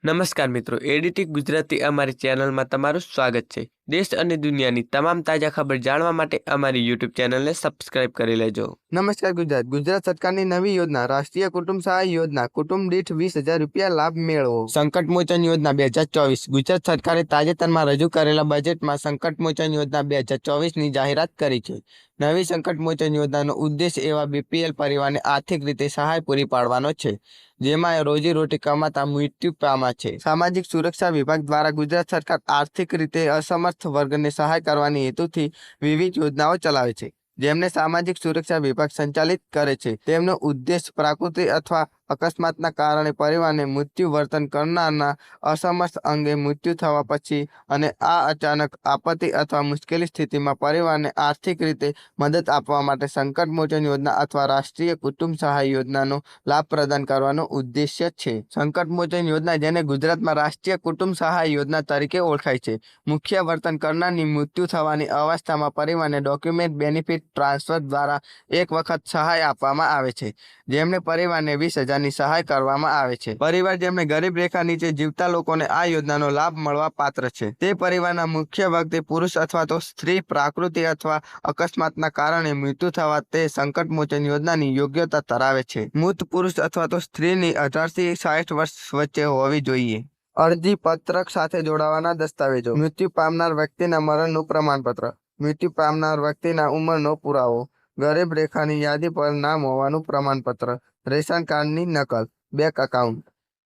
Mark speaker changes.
Speaker 1: નમસ્કાર મિત્રો, એડીટી ગુજરાતી અમારી ચેનલમાં તમારું સ્વાગત છે। દેશ અને દુનિયાની તમામ તાજા ખબર જાણવા માટે અમારી યુટ્યુબ ચેનલને સબસ્ક્રાઇબ કરી લેજો।
Speaker 2: નમસ્કાર ગુજરાત સરકારની નવી યોજના રાષ્ટ્રીય કુટુંબ સહાય યોજના કુટુંબ દીઠ 20,000 રૂપિયા લાભ મેળવો। સંકટ મોચન યોજના 2024 ગુજરાત સરકારે તાજેતરમાં રજૂ કરેલા બજેટમાં સંકટ મોચન યોજના 2024ની જાહેરાત કરી છે। નવી સંકટ મોચન યોજનાનો ઉદ્દેશ એવા બીપીએલ પરિવારને આર્થિક રીતે સહાય પૂરી પાડવાનો છે જેમાં રોજીરોટી કમાતા મૃત્યુ પામ્યા છે। સામાજિક સુરક્ષા વિભાગ દ્વારા ગુજરાત સરકાર આર્થિક રીતે અસમર્થ વર્ગને સહાય કરવાની હેતુથી વિવિધ યોજનાઓ ચલાવે છે જેમને સામાજિક સુરક્ષા વિભાગ સંચાલિત કરે છે। તેમનો ઉદ્દેશ પ્રાકૃતિક અથવા અકસ્માતના કારણે પરિવારને મૃત્યુ વર્તન કરનારના અસમર્થ અંગે મૃત્યુ થવા પછી અને આ અચાનક આપત્તિ અથવા મુશ્કેલી સ્થિતિમાં પરિવારને આર્થિક રીતે મદદ આપવા માટે સંકટ મોચન યોજના અથવા રાષ્ટ્રીય કુટુંબ સહાય યોજનાનો લાભ પ્રદાન કરવાનો ઉદ્દેશ્ય છે। સંકટ મોચન યોજના, જેને ગુજરાતમાં રાષ્ટ્રીય કુટુંબ સહાય યોજના તરીકે ઓળખાય છે, મુખ્ય વર્તન કરનારની મૃત્યુ થવાની અવસ્થામાં પરિવારને ડોક્યુમેન્ટ બેનિફિટ ટ્રાન્સફર દ્વારા એક વખત સહાય આપવામાં આવે છે, જેમને પરિવારને 20,000 ની સહાય કરવામાં આવે છે। પરિવાર જેમને ગરીબ રેખા નીચે જીવતા લોકોને આ યોજનાનો લાભ મળવા પાત્ર છે। તે પરિવારના મુખ્ય વ્યક્તિ પુરુષ અથવા તો સ્ત્રી પ્રાકૃતિક અથવા અકસ્માતના કારણે મૃત્યુ થવા તે સંકટ મોચન યોજનાની યોગ્યતા ધરાવે છે। મૃત પુરુષ અથવા તો સ્ત્રીની 18 થી 60 વર્ષ વચ્ચે હોવી જોઈએ। અરજી પત્રક સાથે જોડાવાના દસ્તાવેજો: મૃત્યુ પામનાર વ્યક્તિના મરણનું પ્રમાણપત્ર, મૃત્યુ પામનાર વ્યક્તિના ઉંમરનો પુરાવો, ગરીબ રેખાની યાદી પર નામ હોવાનું પ્રમાણપત્ર, રેશન કાર્ડની નકલ, બેંક એકાઉન્ટ।